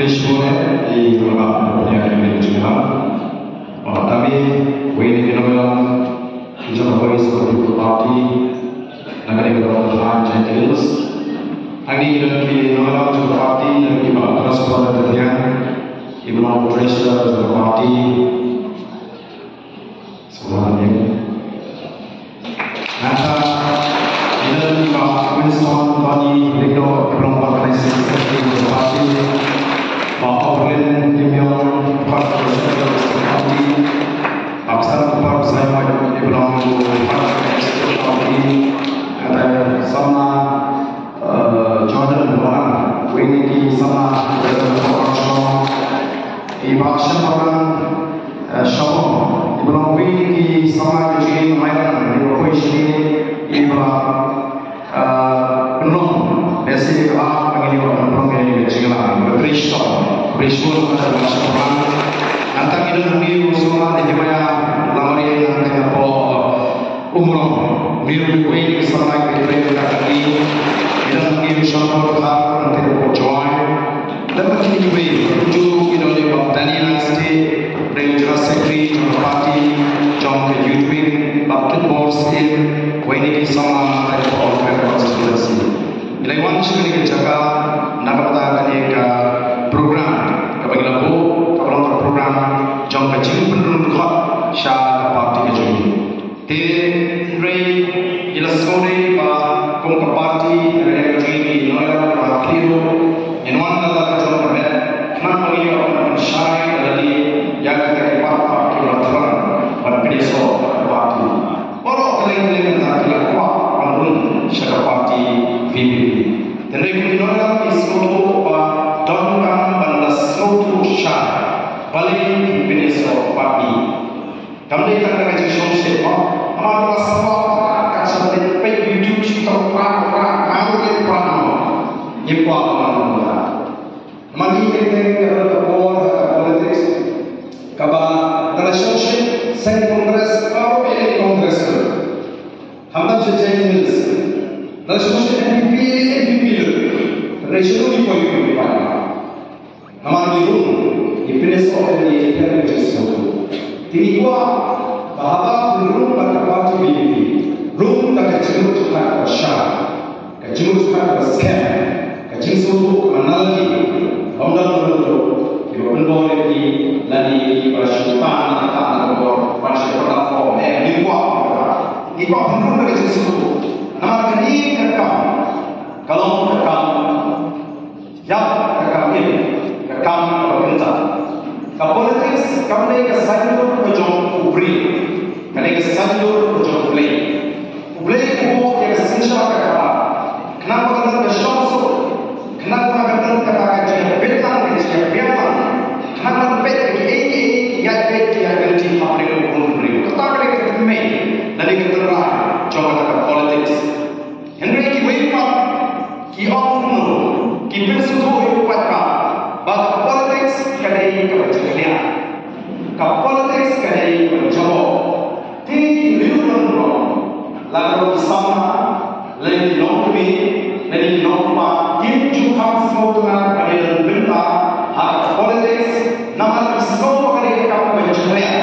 Prishpore di Ulama Penyakitan Jemaah. Kami Wayne Genolam Jokowi sebagai Parti Negara Berwawasan Gentiles. Hari ini Genolam sebagai Parti dan di bawah Praspada Tertian Ibu Treasurer sebagai Parti. Semuanya. Nanti ini di bawah Winston Parti Negara Berwawasan Gentiles Parti. Bahagian timnya parti parti aksar parti saya macam di belakang parti ada sama Jordan orang ini sama orang di bahasa orang Shalom di belakang ini sama jadi mainan di bawah di belakang penuh besi pengini orang ini ceklah Prishpur pada masa orang nanti kita nanti semua di mana lamari nanti apa umroh biru ini sama kita lagi kita nanti bersama kita nanti apa join dan macam ini tujuh kita di Daniel State Regional Secretary Parti John Kedwin Baptist Board in Wayne sama nanti apa konstitusi nilai wanci ini kita nak kita program bagi lagu kalau program jom kecil penurun khot syah parti kecil te rei ila sore ba kum parti rei kecil noya ba kliru inwan la kecil ba na bagi orang syai dari yang kita parti keluaran pada peso parti orang lain tak kira kuat penurun syah parti VP dan rei noya isu ba donkan Sautu Shah paling Venezuela parti. Kami akan mengajar sosial. Amat semua kaca sampai YouTube kita perang mahu perang. Ini apa? Mari kita berbuat politik. Kabar dalam sosial, sen kongres, kalau ini kongres, hamdan sejajar ini. Dalam sosial NPP, resolusi politik apa? हमारी रूम इप्रेस और ये इप्रेस होतो तिनिवा बाबा रूम बतपाती बीबी रूम तक चिमु चुका शा का चिमु चुका स्कैम का चिमु अनालजी हमदा तो कि बंदोले की लनी की बशुपान का और बशुपा फॉर्म है निवा रूम तक चिमु हमारा नी का kalau ya ini kami bekerja. Politik kami ke sajur ujung ubri, kami ke sajur ujung ubli. Ubli itu yang sensitif kerana kenapa kita bersyukur, kenapa kita katakan betul kita betul, kenapa betul ini yang ganti apa yang kita ubri. Kita kita main, nanti kita lah coba kita politik. Henry kita kita kita bersyukur kita But politics kadai kebajikan, politics kadai menjawab. Tiada liuran lalu sama, lain lokmi, lain lokma. Ini juga semua kadai benda hak politics. Nama semua kadai kamu menjawab,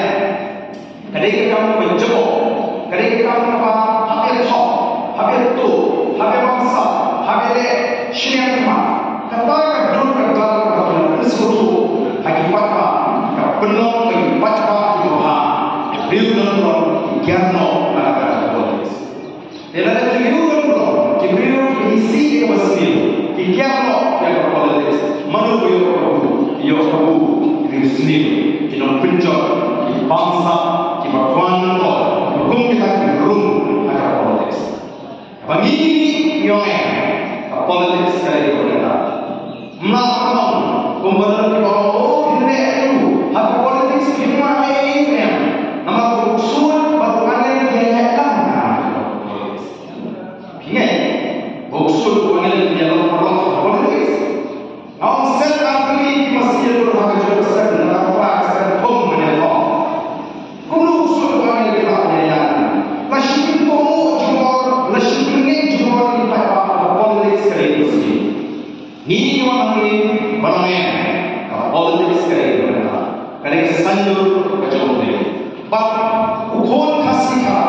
kadai kamu menjawab, kadai kamu apa? Hak itu, hak bangsa, hak syariat. Katakan Suatu hakikatnya penuh hakikatnya Tuhan beliau kiano nak politik. Dalam beliau isi kemasih kiano yang politik. Mana beliau itu sendiri kita pencet bangsa kita kuat hukum kita rum akan politik. Bagi yang politik sekali kita. Kemudian kita ini itu hak politik kita ini nama usul bagaimana dia datang ini usul bagaimana dia datang politik awak sedang beli masih berhak juga sedang apa sedang pun menyerah kalau usul bagaimana dia datang masih itu juga masih ini juga di politik sekali ini orang ini barangnya Kadang sanjur kacau dia. Bab ukon kasihka,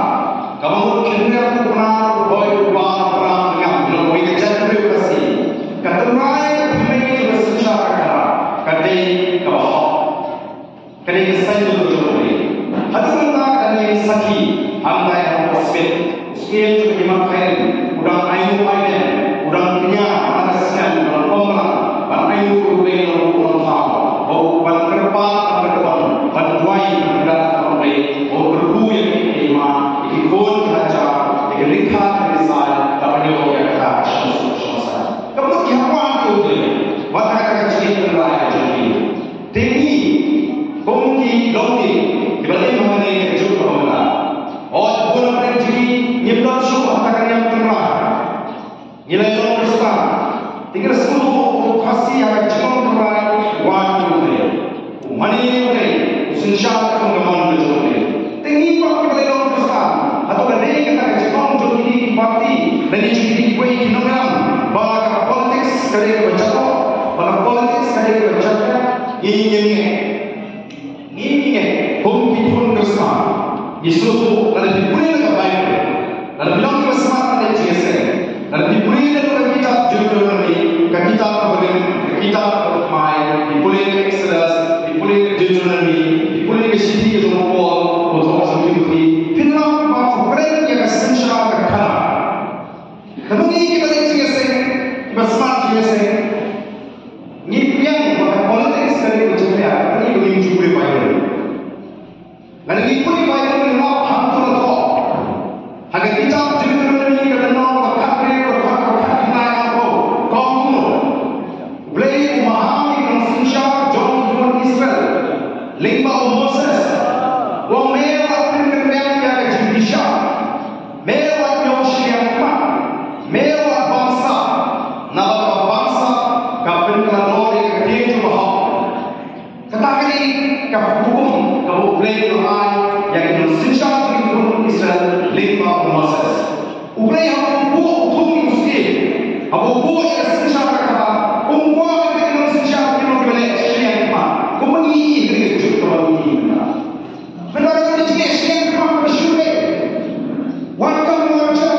kamu kena pernah boy pernah dengan belum boy kejadian kasih. Kata mai pemain bersejarah kadang kau, kadang sanjur kacau dia. Hadu mana kadang sakit, anda yang hospital, hospital tu dimakan, udang ayu ayu, udang kenyang, ada siang, udang pembelah, ban ayu kurbel udang faham, oh ban kerpa Bantuai adalah orang berbu yang iman, ikut kaca, ikut risal, tapi dia yang kaca semasa. Kamu kiawan tu dia, mata kecil terlalu jadi. Tinggi, bongki, longki, dibalik mana yang kecil kemana? Oh, bukan pergi nyebut suku katakan yang terang. Nilai orang besar, tinggal 10 kasih yang kecil terang, waktu dia. Mana yang dia? Insya pengembangan betul ini. Tinggi pak kita lelong besar. Atau kadang kita Jepang jadi parti dan jadi kue kilogram. Bahagian politik sekali bercakap, bahagian politik sekali bercakap. Ini bukti pun besar. Isu kalau diberi dengan baik, kalau bilang besar ada CSA, kalau diberi dengan kita jujur ini, kita kemudian kita main diberi ekstras, diberi jujur ini. Boleh kesini ke rumah pol, untuk sambil beri. Firman bahawa mereka yang sensitif berkata, namun ini kita lihat CSA, kita smart CSA. Ini yang bahawa politik sekali berjaya, ini boleh jumpa bayar. Dan ini boleh bayar dengan hak tertentu. Agar kita jujur ini kita nak berkata apa, kamu boleh memahami dan sensitif John Israel. Lima Moses, wong mewah pemimpin yang jibisha, mewah Yoshua, mewah bangsa, nama bangsa, kapten kalori ketiu bahwa, katakan ini kapukum, kapukulai Tuhan yang Indonesia itu Israel lima Moses, ukulai aku buat muslim, aku buat Indonesia kata, umbuat Indonesia itu boleh siang apa, kumuni Menurut jenis yang kamu bersyukur, waktu macam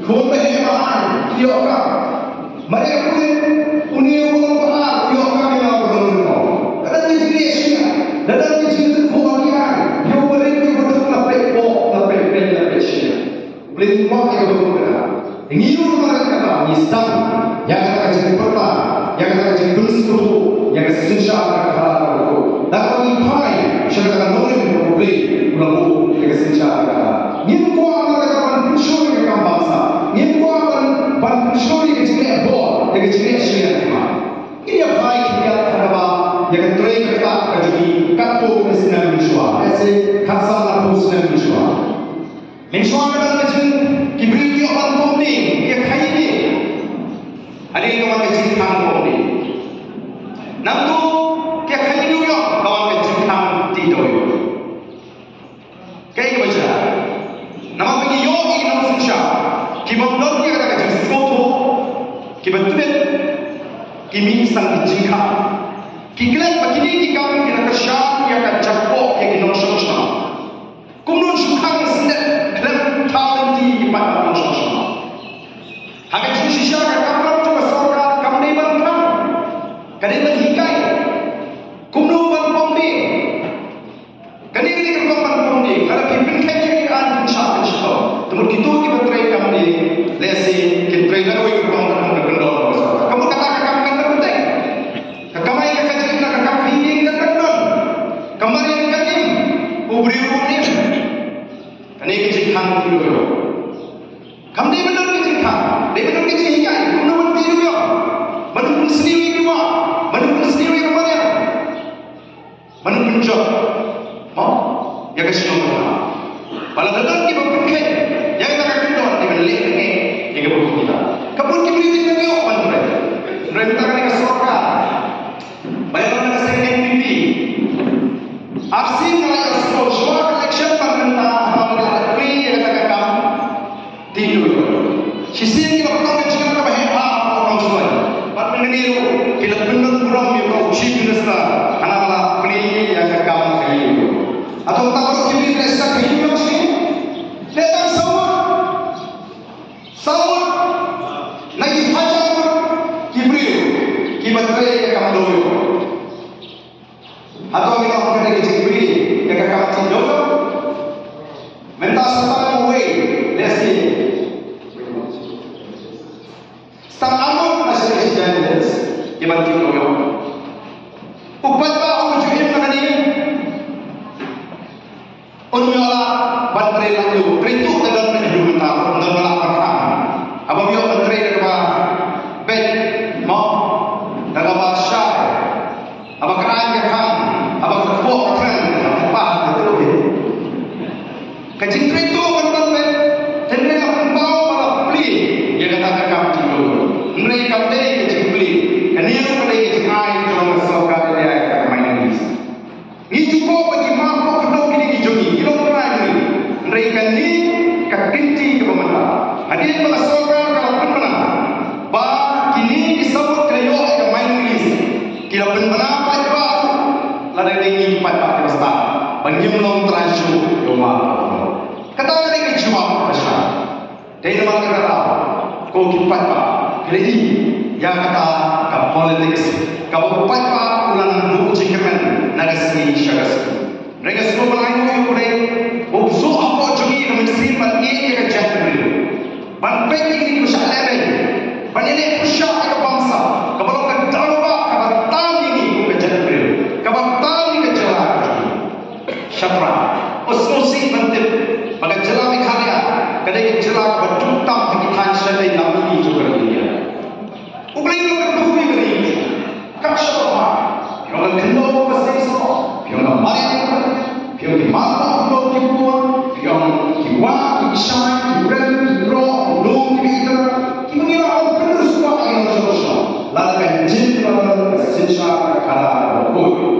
kau berhemat, tiada. Mereka pun union berhak, tiada yang berdoa. Dalam jenisnya, dalam jenis kebahagiaan, yang mereka betul lapik pok, lapik sia. Boleh buat yang berdoa. Ini mereka kata Islam yang akan jadi pertama, yang akan jadi bersatu, yang sensasial akan dapat dipakai sebagai norma publik dalam kesenjangan. Ini bukan akan pensiun yang bangsa. Ini bukan pensiun yang jenis bor, yang jenis siapa. Ini apa yang kita yang terakhir kita jadi kato kesenangan Indonesia. Ese kasar kesenangan Indonesia. Indonesia adalah macam kibrit yang orang publik yang kaya ini. Ada yang orang kecil orang publik. Namun क्या खरीद हो गया kawan kecil kam tidur kayak baca nama bagi yo ini nama susah kibat dor dia kata kecil foto kibat tulen kimi sang jika kiklan begini jika kita kesyam yang akan capok yang kita susah kemudian suka sendet dalam tahun di pada susah hampir susah kalau cuma seorang kami bangkang kadang berhikai Kumno ban pomdi, kani ini kumno ban pomdi. Kalau kita kerja kan insya Allah, temu kita kita try kami lesi kita try lalu kita kumno kendor. Kamu katakan kamu kan penting. Kamai kerja kita kamu feeling kan kendor. Kamari yang kerja, ubri ubri. Kani kerja kan dulu. Kamu ni benar kerja kan, dia benar kerja hikai. Kumno ban dulu. Manupun sendiri dua, manupun sendiri kemana? Mana punca, yang kesini mana? Kalau dalam kita berfikir, yang kita akan kendor, dia balik ni, yang kita berfikir. Kabut kita beri tinggal dia apa mereka? Mereka akan dengan surga. Bayar dengan second PP. Arsing kalau sport, semua collection permenta, hal-hal free yang kita akan tidur. Sisi yang kita perlu menjaga kebahagiaan orang semua. Pada mengenai kita benar kurang yang kau uji minister, anak-anak ini yang Atau kita akan ada kecil-kecil yang akan kacau dulu. Minta setara away. Let's see. Start along masih sejalan. Jangan tinggal. Upat bahu juga nak ni. Unyola bandre lalu. Kerintu dalam hidup kita. Dalam melakukan. Apabila bandre dalam bed mau dalam bahasa. Apakah anda kan? Apakah kau kan? Apa itu? Kecil itu benar-benar tendang pembau pada beli. Dia katakan kamu tidur. Mereka beli kecil beli. Kenian beli kecil air kalau masuk ke dia akan main ini. Ini cukup bagi mampu kedua kini dijungi. Kita pernah ini. Mereka ni kekinti ke pemerintah. Hadir masuk ke kalau pernah. Bah kini disebut kerja yang main ini. Kita pernah baca. Lada ini pada pesta. Bagi belum transfer rumah. Kata mereka cuma pasal. Dari mana kata? Kau kipat pak. Jadi yang kata ke politik, kau kipat pak ulang buku cikaman narasi syaras. Mereka semua berlain yang boleh. Obso apa jadi yang mesti bagi yang jatuh. Banpek ini masalah lain. Banyak pusat ke bangsa. Kalau kita tahu kalau tahu ini kejadian. Kalau tahu ini kejadian. Syafra. Osmosi bentuk. Maka jelas karya. Kadang jelas berjuta kita sedai dalam ini juga dia. Ublay kita berdua ini. Kasih apa? Yang kedua pasti so. Yang kemarin. Yang di mana belum dibuat. Yang kiwat, kisah, kiran, kiro, belum kita. Kita ni orang benar semua yang sosial. Lalu kanjeng lalu sensasi kala berkut.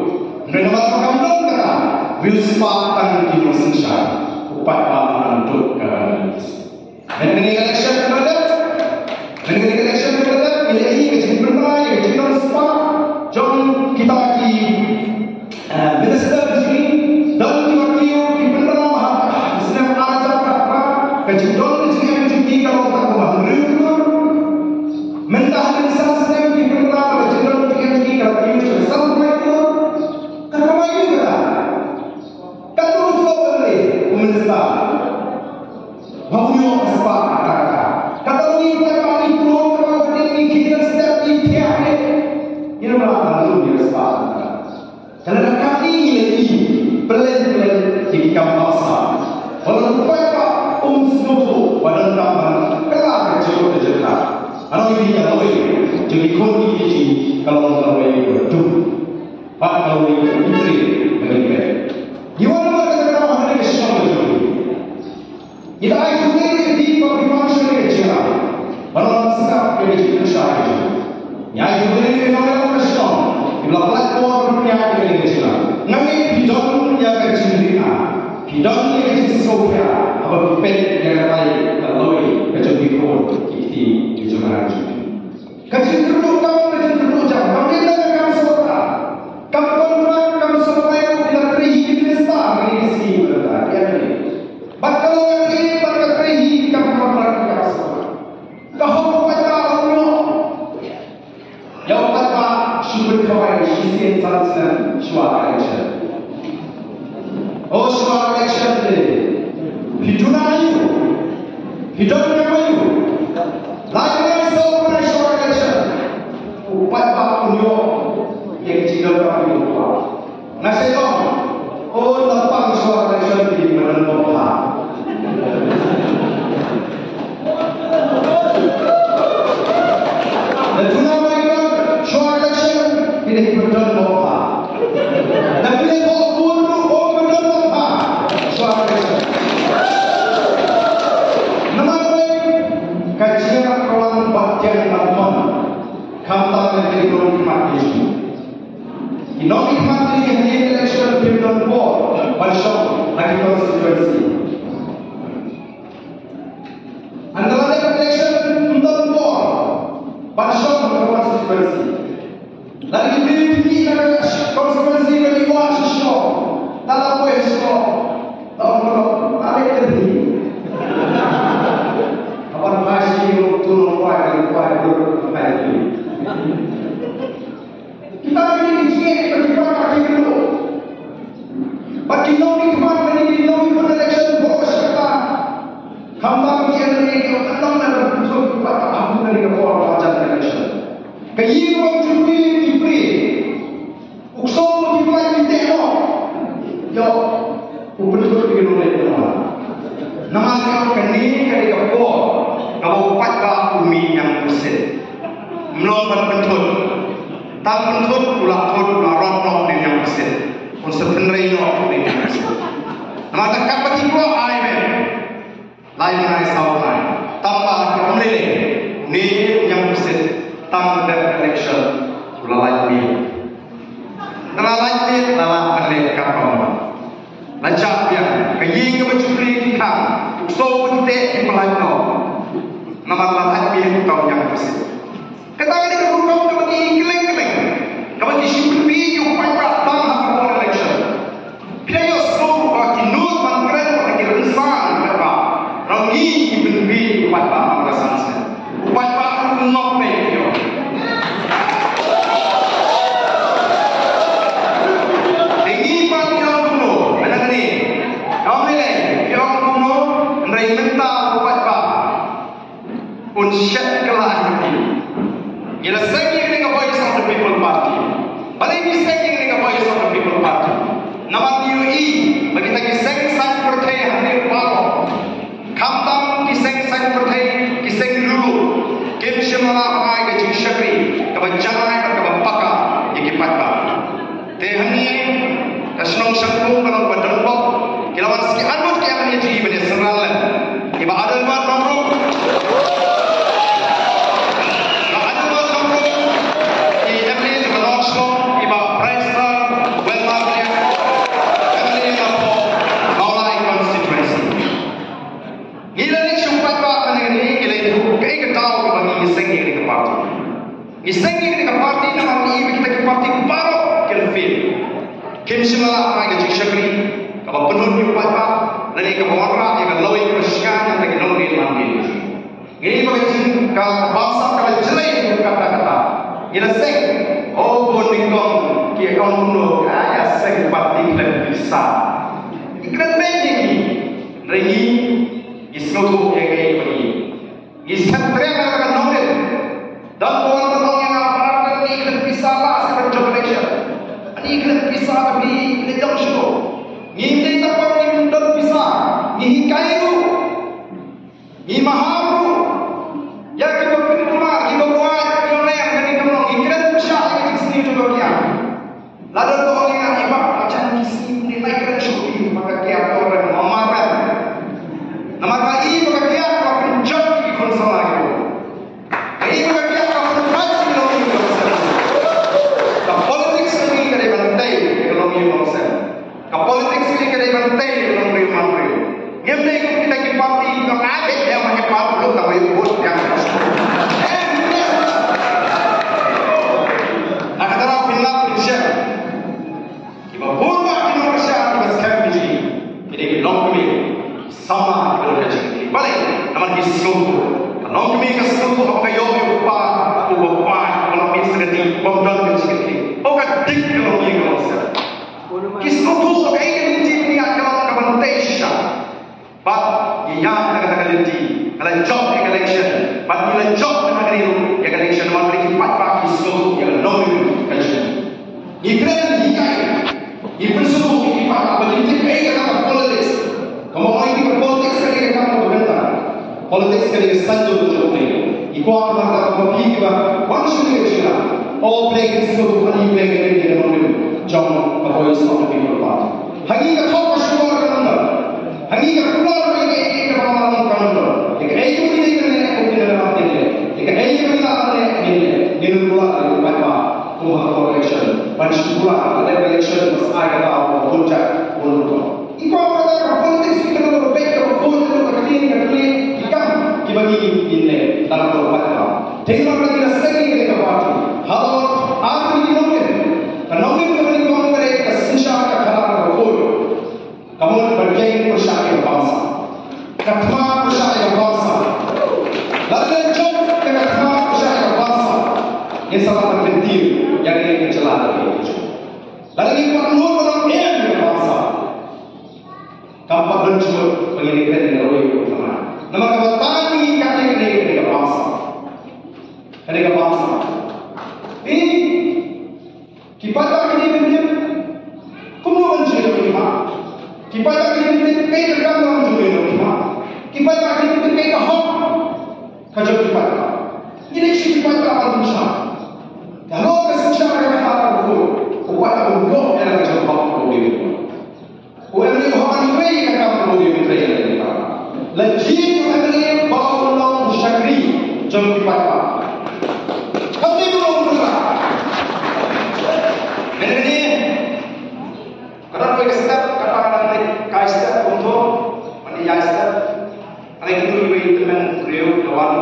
Mereka masuk kampung kata. Wilspakan di sensasi. Upat bahan untuk Negeri election berada. Negeri election berada. Bila ini kecil berbahaya, kecil bersepah. Jom kita lagi minister di sini. Dan diwakili di berbahaya. Sedang ajar apa? Kecil di sini kecil di kalau tak kuat. Mentah minister sedang di berbahaya. Kecil di sini kalau kita sampai itu. Kerana juga. Kan dulu boleh minister. Baunya sebab kata-kata. Kata ini bukan itu, kalau ini kita sedang dipiak. Ini malah lalu dia sebab kata. Kerana kali ini pelan-pelan di kampasa. Walau berapa senutu pada zaman kelak kecil terjadi. Kalau ini yang lain, jadi kondisi kalau lain berdua. Pak kalau ini istri berbeda. Gimana kata-kata orang ini semua betul. Kita akan di konfirmasi kecil. Kalau sedang kerja besar, yang juga ini nama kecil. Bila platform yang kecil, nama bidang yang kecil ini, bidang yang kecil sosial, apa pet yang lain, lalu kecil bikon, itu juga ada. Kecil teruk kamu kecil teruk jam, kamu tidak akan suka. Kamu kontrak, kamu sampai bila terhidup besar ini sih berada. Dia ni. Bakal lagi bakal terhidup kamu kontrak biasa. Kau baca Allah. Yang pertama sumber kawai sisi tansan suara action. Oh suara action ni. Hidup ayu. Hidup ayu. Lagi seorang suara action. Upat bakunyo yang jika kami lupa. Nasi dong. Oh lapang suara action di mana lupa. Dan tunama itu suara action ini benar lupa. Dan ini kau benar lupa suara action. Nama kajian kawan bagian lapan kata dari turun mati. Inomi mati yang election yo upen-upen bikin oleh nama. Nama kau kini kali kau kau patah umi yang bersih. Melompat pentut, tak pentut ulah ronok dengan yang bersih. Unsur penreno dengan yang bersih. Nama tak kapat ibu ayam, lain lain sahaja. Tanpa kita meleleh, ni yang bersih. Tanpa election, ulah lain ni. Kalau lain ni, lalah meleleh kapal. Lancar dia, kayi kebacupli kita, so kita implan kau. Nama lain ni kau yang bersih. Kata dia kau kau ni keleng-keleng, kau ni simply you find out tanpa apa election. Bila you slow bagi nur mangkren bagi insan berapa, rangi ibn upat apa sangat. Upat apa nak pergi? Tinggi pagi orang kuno, anak ni, kau ni orang kuno, mereka minta upat apa? Unsur kelah ini. Ialah singing dengan voice of the people party. Balik ni singing dengan voice of the people party. Nama TUI bagi kita sing sang percaya hadir bawa. Kamtam kiseng sang percaya kiseng dulu. Kim shimala hai ke jishakri kebancangan kebapaka ikipat ba. Tehani asnong sangku kalau badalpok kilawan si anut ke yang jadi benda seralan. Iba adal buat nomor. Isenggi dengan parti nama ini kita ke parti baru kelfil. Kim simala apa yang jishakri, kalau penuh di apa, lalu kalau orang yang lawai persiapan yang lagi nongil manggil. Ini bagi kalau bahasa kalau jelek kata-kata, ini seng. Oh boningkong, kia kau nuno, ayah seng parti lebih besar. Iklan banyak ni, lagi isnotu yang kayak begini. Iskan teriak akan nongil. Dan orang-orang yang apa ni ikut pisah sekarang job election. Ini ikut pisah tapi ledang show. Ini tempat ni ikut pisah. Ini kairu, ini maharu. Yang kita berkumar, kita buat yang lain yang kita belum ikut pisah yang sini juga dia. Lalu orang yang hebat macam sini ni naik ke show ini maka dia orang memakan. Nama kali maka dia akan menjadi konsumen. Ini maka politics ini kena bantai dalam riuman. Yang ni kita ke parti yang ada yang macam parti belum tahu itu bos yang. Nak kata pindah pindah. Ibu buat Indonesia kita sekarang begini. Jadi long kami sama kita kerja. Balik nama kita seluruh. Long kami kita seluruh apa yang upah kalau misalnya pembantu sekali. Okat dik kalau dia kalau Kisah kayak ini dia akan kementerian. But yang kata-kata ini, kalau job election, but bila job kata itu, yang election mari kita pakai kisah yang non election. Iklan ini, iklan semua kita pakai politik, kata politics. Kamu orang ini politik sekali kamu berbentar. Politik sekali sanjung job ini. Iku akan kata kopi kita, one should be sure. All play kisah bukan play ini non John, the voice of the people party. Hakikat kau bersyukur kerana, hakikat keluar dari kebahagiaan kerana. Jika itu tidak kena dalam diri, jika itu tidak kena keluar dari apa Tuhan election, bersyukur ada election mas ada apa puncak untuk. Iku apa kata politik kita nak berbeza, berbeza kekini, ikan dibagi ini dalam apa. Tengok kita sekali kita parti. Hal apa ini mungkin? Penongin kembali kongres kesensyah kekalahan berkul. Kamu berjaya persyaratan bangsa. Ketma persyaratan bangsa. Lalu jom ke ketma persyaratan bangsa. Ini sangat penting yang ini kecelakaan. Lalu ini perlu menang bangsa. Kampak bencur pengiringan dengan oleh utama. Nama kebetulan ini kata ini bangsa. Ketika bangsa. Ini Kipatah ini benar, kamu menjadi lima. Kita tak kita pay ke kamu juga kita. Kita tak kita pay ke hak. Kerja kita. Ini kita tak akan bisa. Kalau kesusahan kita tak boleh, buat apa pun yang kita hak boleh. Buat apa hak ini kita boleh berjaya. Lagi kita bawa orang syakri jom kita. Kami belum berusaha. Ini kadang kita step kai step untuk menilai step ada itu lebih teman beliau kawan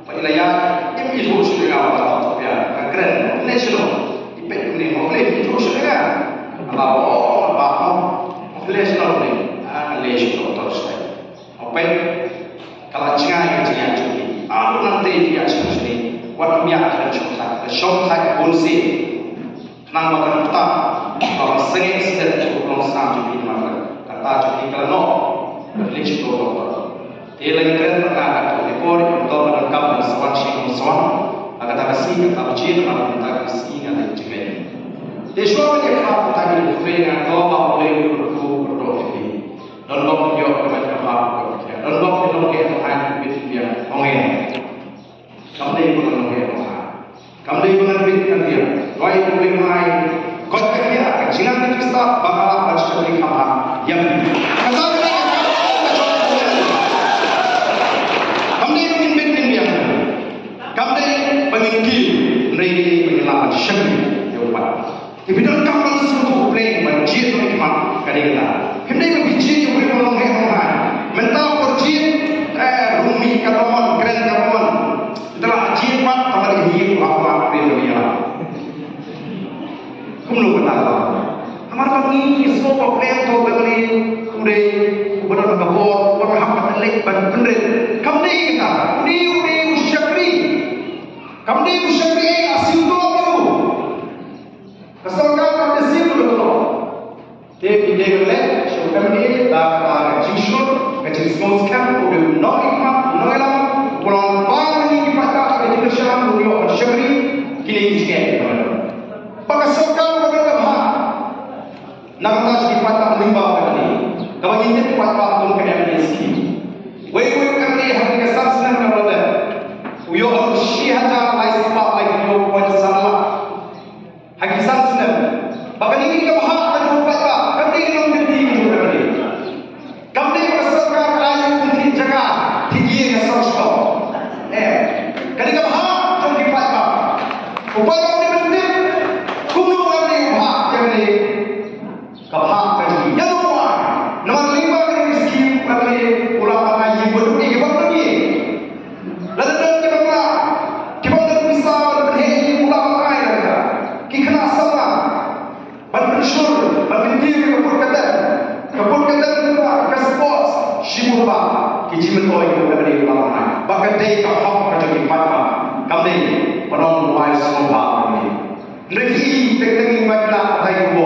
penilaian ini itu sudah awal ya keren national impact ini boleh itu sudah apa national ini national terus apa kalau jangan jadi aku nanti dia seperti what miak dan shortcut bonsi nang makan tak kalau sengit sedang cukup longsan jadi makan kata jadi kalau no boleh cukup dia lagi keren perkara itu ekor untuk menangkap dan sawan sih sawan agar tak kasih kata ujian malah minta kasih dengan juga dia suami dia kalau tadi bukan dengan doa boleh berdoa ini dan doa dia kepada Allah dan doa dia dia Tuhan itu dia pengen kamu dia bukan dia kamu dia bukan dia doa itu boleh main kau kaya jangan kita bakal harus beri kabar yang kata penyelamat syakri jawapan. Tapi dalam kampung semua plan berjaya dengan iman kadang-kadang. Hendak berjaya yang boleh menolong orang. Mentah berjaya rumi kawan keren kawan. Itulah jimat kamar ini apa dia. Kamu benar. Amar kami semua plan tu beri kemudian benar kabur berhambat lek benar. Kamu ni kita ni syakri. Kamu ni syakri asyik tu. Kesalkan kami siap dulu. Dia boleh syukur ni dah jisun, kecil semua sekarang boleh noilam, pulang bang ni kita kecil syam boleh syukri kini sikit. Kesalkan boleh dah. Nama kita patah limbah ni. Kalau ini patah tu kena mesti. Wei kami hari kesal senang kalau dah. Uyo syihaja laispa lagi yo poin salah. Hakisan senang. Bahkan ini kita bahas akan berubah. Kami belum berdiri juga kami. Kami berdasarkan ayat putri jaga tinggi yang sosok. Kami kita bahas jom dipatah. Upaya kami berdiri. Kuno kami bahas kami. Kabah kami. Yang kedua, nomor 5 kami miskin kami ulama ngaji berdiri kita berdiri. Lalu kita buat. Kita bisa berdiri ulama ngaji. Kita sama. Bersyukur, berdiri kepul kata itu kespos, siapa kijiman toy itu berdiri lama. Bahkan dia kaham kerja di mana, kami penolong wise semua kami. Negeri teknik macam apa itu?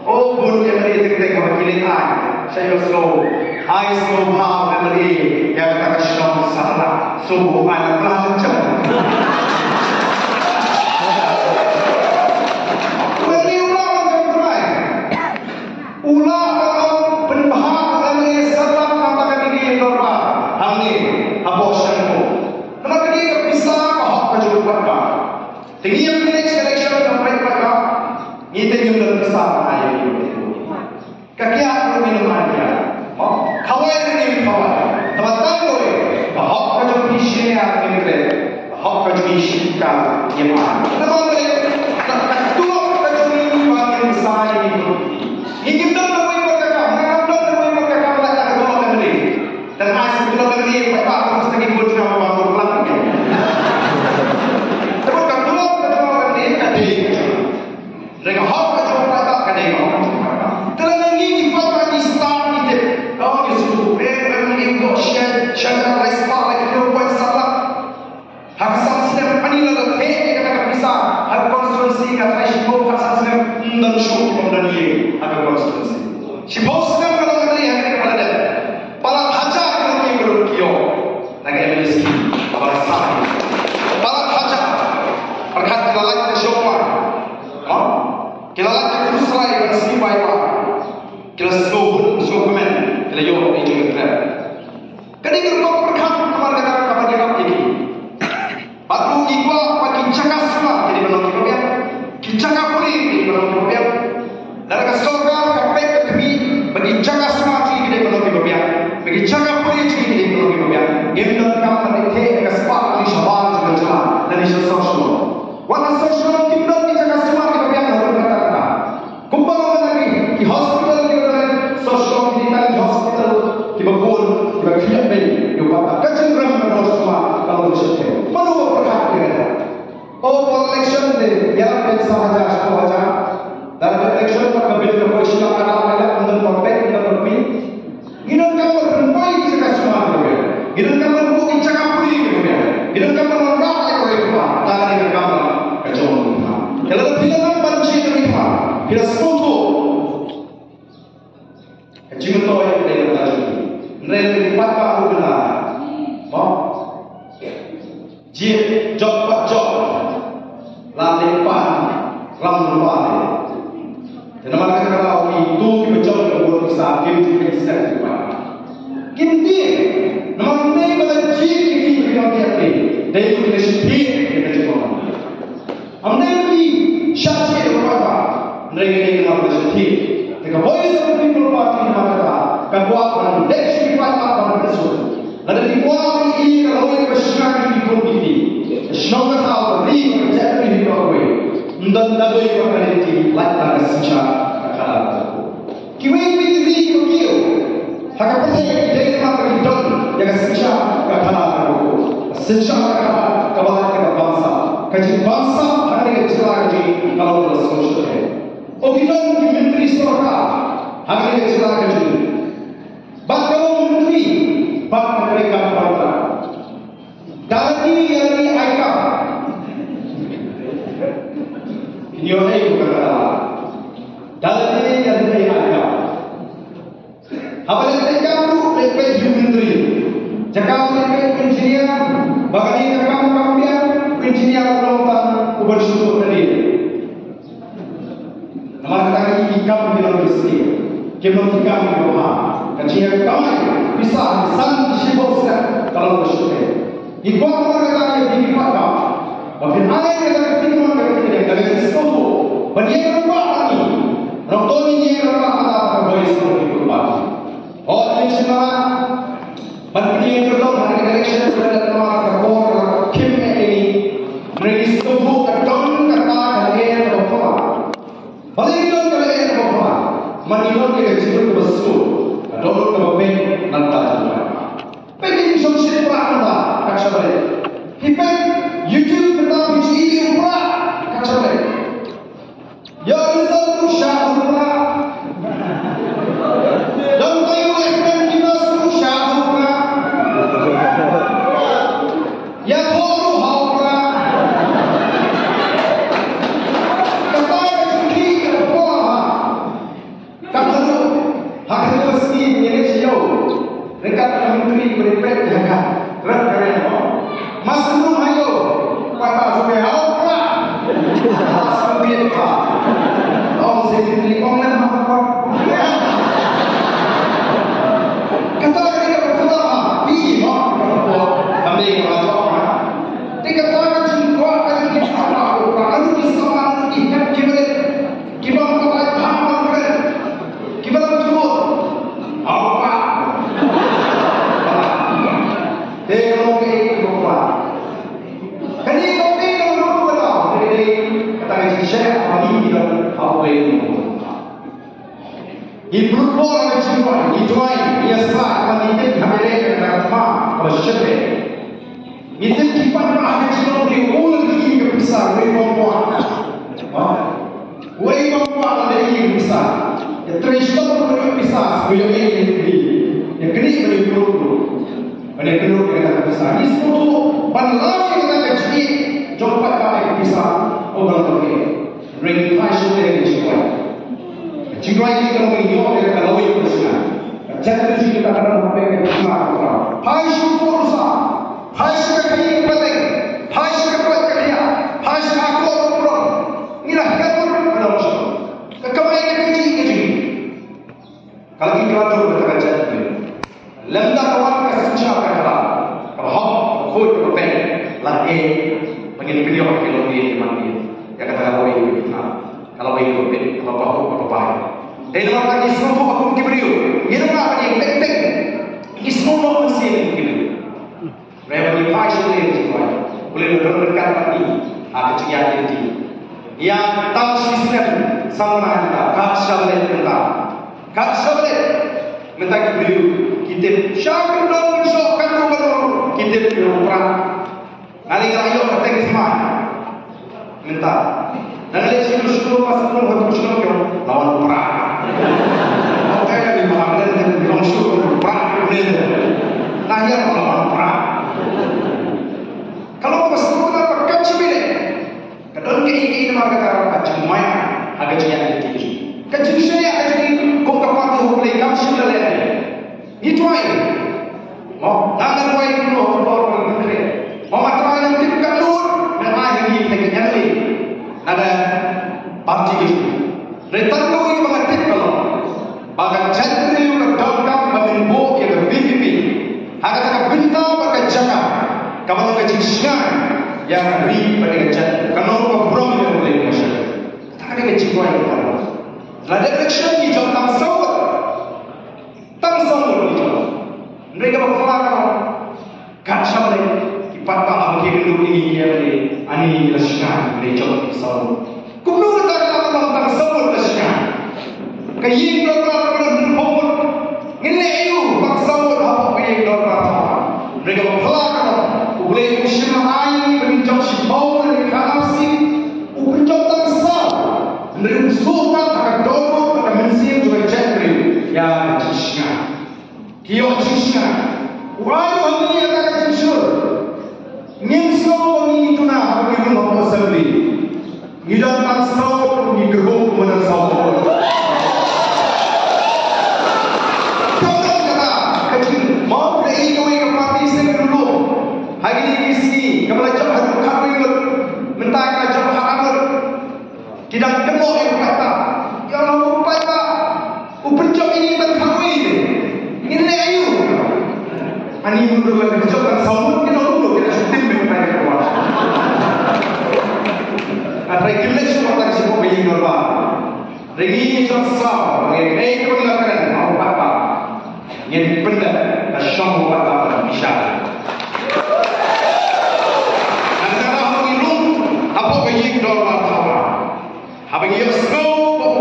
Oh, bun yang berdiri teknik kami saya slow, high slow power berdiri yang tak slow salah, subuh anak pelajar. Ulah penbahas dari serta katakan ini normal. Hamil, abortion itu. Nama dia bisa hak kejurupan kah? Tinggi yang next election sampai pada ini yang besar ayat itu. Kaki aku minum dia. Kawai ini kawai. Teman-teman boleh. Hak kejurupan yang ini. Hak kejurupan yang mana? Teman boleh. Ketua kejurupan yang besar ini. Ingin dah boleh berkata, mereka dah boleh berkata mereka akan tolong kami. Dan asal tolong kami, mereka harus lagi berjuang membangun lagi. Tapi kalau tolong kami, kami mereka harus berjuang mereka kami. Telah lagi kita di start itu, kau disuruh mereka share respect lagi buat salah. Hak sahaja panilah lagi kata bisa. Hak konstitusi kata isu hak sahaja dan syukur dan dia akan konstitusi. Siapa kalau kita lihat kepada dia, para hajar yang berkiyo, lagi MLC, para sahih, para hajar, perkat kelalak kesyukur, kelalak kerusalai bersih baik, kelas 2 yo ini kita. Kadang kalau perkara kemana kata kapan dia nak ini. Batu iba pakai cakap semua jadi belum kita. Cakap pun ini belum kita. Dan kesokan kapek kami bagi cakap semua jadi belum kita. Bagi cakap pun jadi belum kita. Ini dalam kamar ini kesepak di syawal sebenarnya dan di sosial. Wana sosial kita ni cakap semua kita belum kata. Kumpul lagi di hospital kita sosial kita di hospital kita pun kita kiat baik. Kita kecenderungan berdoa semua kalau bersyukur. Malu berkat kita. Oh election ni yang kita sahaja sahaja. Dan election pada bila kita ada untuk memperbaiki kita pergi. Kita kamar berbaik cakap semua kita. Kita kamar bukan cakap puri kita. Kita kamar orang kita. Tak ada kamar kacau. Kalau tidak banci kita. Kita semua kacau tu yang kita lakukan. Mereka dapat apa pula? Jip job pak job, ladepan, lamban. Jadi mana kalau itu kita job kita bisa kim kita bisa. Kim dia, nama kita pada jip kita dia ni, dia kita sendiri kita cuba. Amne ni syakir apa? Mereka ni nama sendiri. Jika voice of people party nama kita, buat orang next kita apa bersama. Lalu dibuat ini kalau orang bersyukur di komiti, syukur tahu beri kerja ini berapa? Dan dapat berapa ini lakukan secara kalah. Kau ini beri kau, hak apa saja dari mana kita jaga secara kalah. Secara kalah kawan kita bangsa, kaji bangsa hari ini celaka jadi kalau kita sosial. Oh kita ni menteri sorga hari ini celaka jadi. Bakal menteri bak mereka bangsa. Dalati yang ini aikam. Ini orang itu kata. Dalati yang ini aikam. Apabila mereka tu mereka menteri. Jika mereka engineer, bagaimana kamu kampian engineer perawatan bersyukur tadi. Nama kata ini ikam dalam rezeki. Kita ikam di bawah. Kajian kami bisa sang sibuk kalau bersyukur. Ibuat mereka yang dipakai, bagi ayat yang kita makan dari sesuatu, bagi yang berbuat lagi, orang ini yang berbuat apa boleh seperti berbuat. Oh ini semua, bagi yang berdoa hari election sudah nama terkor kim ini, mereka setuju kedon kata kalian berbuat. Bagi kedon kalian berbuat, manion kita jiwa bersih, kedon kebaik nanti juga. Bagi sosial perang kacau lagi. Hidup YouTube tentang biji pula kacau lagi. Ya itu syah pula. Dan kayu ikan kita syah pula. Ya baru hau pula. Kata rezeki apa? Kata tu hak rezeki ini siapa? Dekat menteri beripet dekat. Mas belum ayo, kata supaya apa? Sambil apa? Oh, saya beli online apa? Kata dia berkata, ini mak, ambil apa? Dia kata cuma ada di apa? Kalau di sekolah ini kita buat apa? Kita buat apa? Improve orang jiwa, ituai, ia sah, menitik hamil dan ramah, bersyukur. Itu kipat ahli jiwa di ulang lagi besar, wibawah. Wibawah lagi besar. Teristol lebih besar, sebelum ini. Yang kedua lebih buruk. Pada kedua kita besar. Ini semua panlai kita kecil, jumpa kali besar. Orang lagi, ring passion dari jiwa. Jiwa ini kalau mengiyor kita kalau itu besar. Jangan kita akan sampai ke besar. Hai syukur sah, hai syukur kaya penting, hai syukur kuat kaya, hai syukur aku orang. Inilah kita ada masalah. Kekemaian kecil. Kalau kita lalu berkata jadi. lemda kawan kesucian perkara kalau kau berpen lagi bagi beliau kalau dia mandi ya kata kalau ini kita kalau ini berpen kalau bahu apa baik dan orang Islam pun aku kibrio ini apa ni tek Islam pun mesti kibrio mereka dipaksa oleh Tuhan boleh berkat mandi keceriaan ini yang tahu sistem sama kita kak sablet minta kibrio kita syakir dong besok kan baru kita perang nali ayo keteng semua minta dan lihat seluruh pasal harus bersyukur lawan perang oke di Muhammad dan bersyukur perang ini nah ya lawan perang kalau pasal apa kacau ini kadang ini marga kacau main agak jangan tinggi kacau saya jadi kau kapan tu boleh kacau lagi itu aja. Oh, nanti kau itu orang berkata, mama terakhir nanti bukan nur, dan akhir ini lagi nyali. Ada parti itu. Retan kau ini mengerti kalau, bagai jantri yang terdapat memimbo yang BPP, agak tak bintang bagai jaga, kamu tak kecil yang beri pada jantri, kamu kau berom yang boleh masyarakat. Tak ada kecil kau yang kalau. Ada election di jauh tak sawat. Mereka berkelakar kacau lagi dipatah mungkin dulu ini dia beri ani laskan beri coba pisau kumur tak tak sebut laskan kayin doktor berpomol ini ayu tak sebut apa kayin doktor mereka berkelakar boleh muslim ayu berbincang sibau dan kanasi berbincang tak sah mereka suka tak dorong tak mensim juga cekri ya cisnya Kio cisna, wajib hanya ada cisur. Nimso ni itu na bagi rumah assembly. Ngidan tak sahut ni gerung kemudian sahut. Kau kata, kecil mau beri kau yang parti sen dulu. Hari ini sini, kamu lajak hadu kawin, mentah lajak haramur. Tidak kena yang kata, yang lupa tak, upenjok ini tak kawin. Ini ayu. Ani berdua kerja kan sahut kita dulu kita syuting bermain keluar. Ada gilek semua tadi semua beli berapa. Regi jasa, regi pun nak kena mau apa. Yang benda asyam apa bisa. Antara orang itu apa bagi dolar apa. Apa yang semua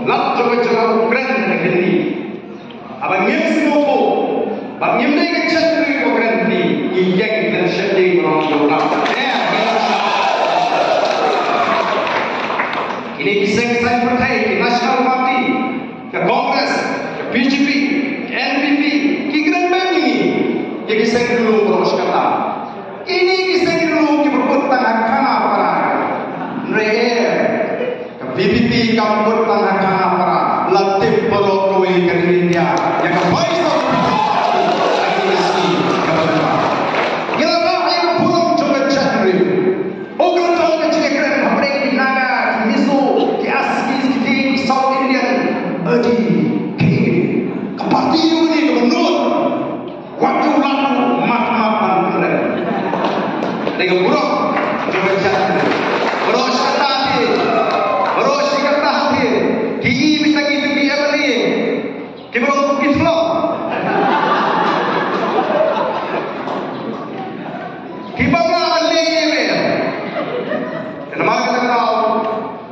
lap coba coba keren ini. Abang yang semua tu, abang yang mereka cakap orang ni, yang dan sedih orang orang. Ini kisah-kisah partai, Nasional Parti, ke Kongres, ke PGP, ke NPP, ke Grand Bank ini, yang kisah dulu terus kata. Ini kisah dulu yang berputar kana para, mereka ke PPP kamu berputar kana para, latih pelok kue kerja. Yang kebaik lagi mesti kepada. Kita nak yang pulang coba cari. Oh kalau coba cari keren, mereka di naga, di miso, di asli, di South Indian, di keparti ini kebenar. Waktu lalu mat-matan keren. Dengan buruk coba cari. Buruk kata hati, buruk kata hati. Gigi bisa gitu dia beli. Kita Islam. Kita berani ni. Nama kita tahu,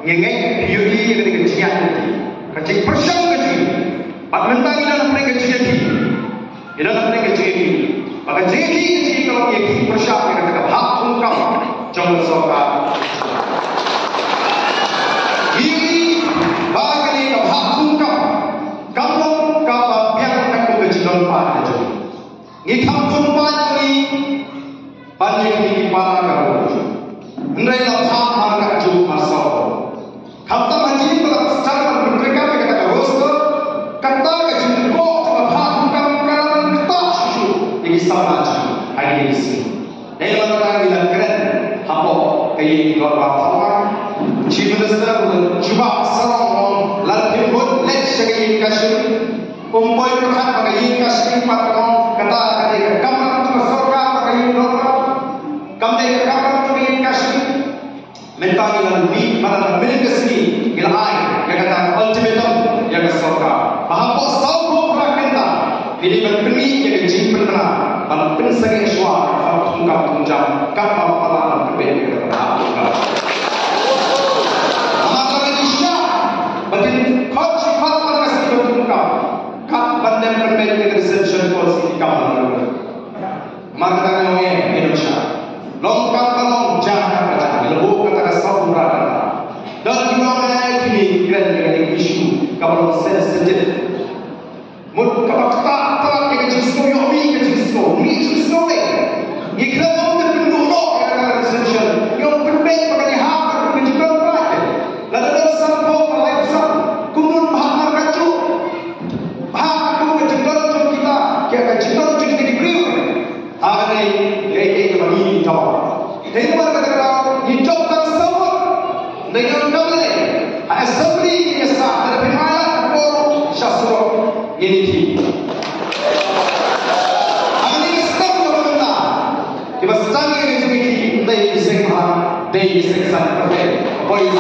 nyengai biudi dengan kecian ini. Kecil persang kecil. Padahal kita nak pergi kecil ini. Kita nak pergi kecil ini. Maka kecil kalau yang persang kita kata hak ungkap jangan sokat. Ini bagi hak ungkap. Kamu Ini kampung pagi banyak di para kamu. Mereka tak makan cuma masuk. Kata macam kalau secara mereka kata roster, kata kecil kok apa kamu kata susu ini sama aja hari ini. Dan orang bilang keren, apa kayak luar biasa. Chief Minister cuba serang latih buat lek sekali kasih. Umpoi Tuhan pakai kasih patron kata ketika kamu cuma surga pakai doa, kamu pakai kasih mentari lebih pada milik kesini ilai yang kata ultimatum yang surga. Bahawa sahaja rakenta ini berperi yang jipen benar, berperi sebagai suara tunggal tunjang kapal pala berbeda dengan Amat Malaysia bagi coach kapal masih bertunggal. Kap bandar berbeda dengan research policy kapal maka dengan Indonesia longkap long jangan kata lebih kata saudara kata dan dimana ini kira dengan isu kapal sensitif mud kapal tak dengan jisko yomi dengan jisko mi jisko ni ikra orang berdua dengan research yang berbeda dengan hak dengan jisko berada lalu ada sabuk lain sab kumun bahasa kacu kita jinak kita diberi apa ni ini bagi kita ini mana kata hidup tersebut dengan kami assembly yang sah dari ayat atau syasro ini ini step benda kita sedang ini dari seksa polis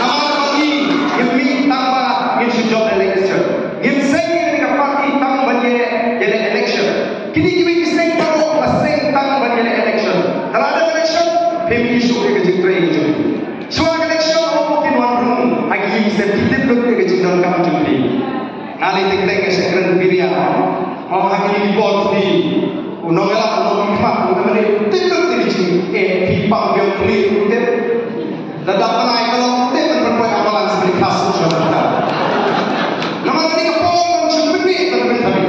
nama bagi yang tambah yang job election yang election. Kini kita sering tahu sering tang bagi election. Kalau ada election, pemilu isu yang kejadian itu. Soal election, mungkin orang lagi sedikit lebih kejadian kamu jumpi. Nali tinggal kesekian pilihan. Orang lagi report di unongela unongifat, unongela tidak terjadi. Pipang yang beli itu. Dalam penai kalau kita berbuat amalan seperti kasus saudara. Nama ini kapal seperti tapi.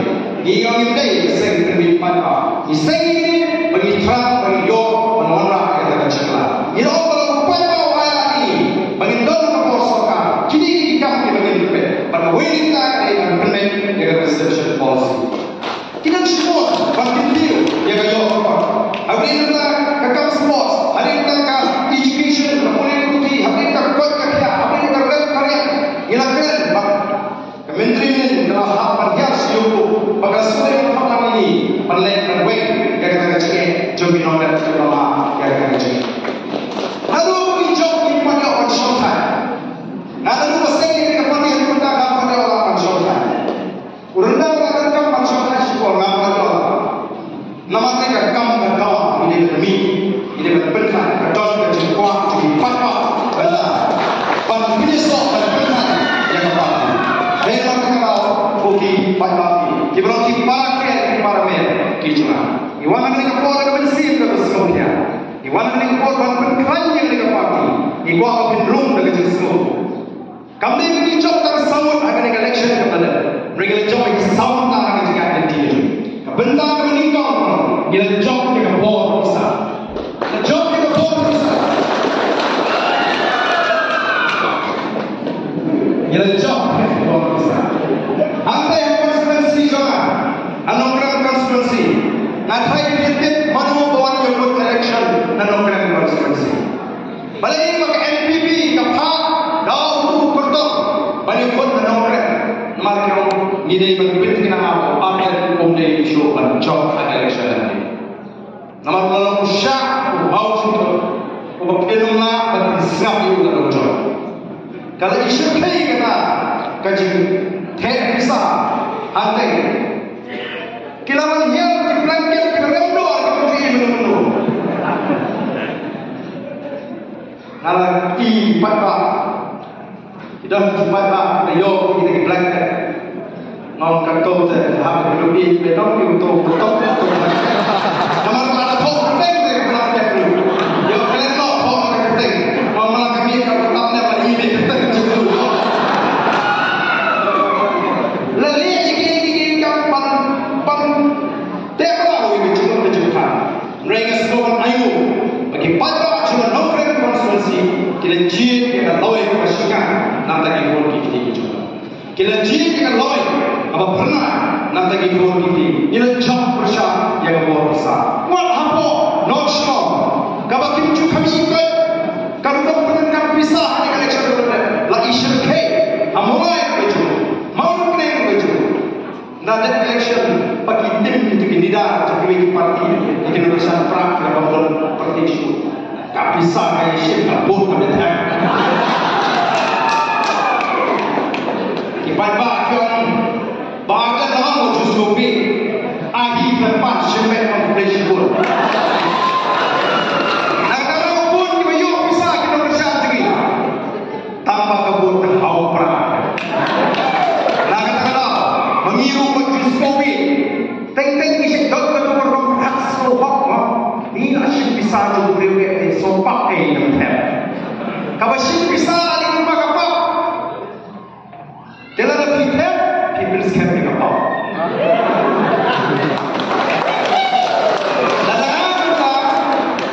Ia ini sering terlibat pada. Ia ini bagi terang bagi yo menolak kata cakap. Ia kalau pada awal ini bagi dalam kapal kini kami bagi lebih pada wanita yang implement dengan research policy. Kita semua bagi dia yang yo apa. Hari ini kakak sport, hari ini kakak education, boleh ikuti, hari ini kakak kerja, hari ini kakak karya. Ia keren. Menteri ini dalam hal perhias yuku bakal sudah memahami ini perlahan berwek yang kita cakap jogi nomor terutama yang kita cakap. Lalu hijau ini pada orang syaitan. Lalu pasal ini kita pada yang kita pada orang syaitan. Urenda orang kampung syaitan sekolah pada orang. Nama mereka kampung kawan ini demi ini berbentuk kedon kejengkuang jadi patah bela. Pada biasa pada bentuk yang apa? Mereka kenal bukti pagi. Kita berarti para mer kijma. Iwan dengan kapal dengan bensir ke semuanya. Iwan dengan kapal berkeranya dengan pagi. Iwan akan belum dengan jesuh. Kami ini job tersawut akan dengan election kepada. Mereka job yang sawut akan dengan identiti. Benda meninggal. Ia job dengan kapal bisa. Job dengan kapal bisa. Ia job. Anda yang konstitusi juga, anugerah konstitusi. Nanti kita mahu bawa ke election, anugerah konstitusi. Balik ini pakai NPP, kapal, daun, kurtok, balik pun anugerah. Mereka ini berpikir apa? Apa yang isu job election ini? Nama dalam syak, bau itu, berpikirlah bersiap itu dalam job. Kalau isu kaya kata, kaji Hei bisa, hantai. Kilaman yang di blanket kita rendo atau di menu. Kalau i patah, kita patah, ayo kita di blanket. Ngom kantor saya, hamil lebih betul untuk betul. Nama ada thok penting saya blanket dulu. Yo kalian thok penting. Malah kami kalau tapnya bagi ini penting cukup. Mereka semua ayu bagi pada cuma nongkrong konstitusi kita jid kita lawai kemasyakan nanti kita boleh kita juga kita jid kita lawai apa pernah nanti kita boleh kita jam bersah yang boleh besar what hapo not sure kalau kita kami ikut kalau kita pernah bisa hari election lagi syirkai amulai itu mau kita Nanti election bagi tim itu kandidat jadi parti ini urusan prak dalam parti itu. Tak bisa kaya ship kabur pada tak. Kipai bak yang bahagian orang justru bi ahi lepas shipment population pun. Nak kalau pun kita yuk bisa kita bersama lagi. Tanpa kabur hau prak. Nak kalau mengiru justru bi teng-teng isi dok kedua orang prak sopak. Ini asyik bisa juga beri sopak yang ter. Kalau asyik bisa lagi rumah kapal. Kalau ada people, people scamming kapal.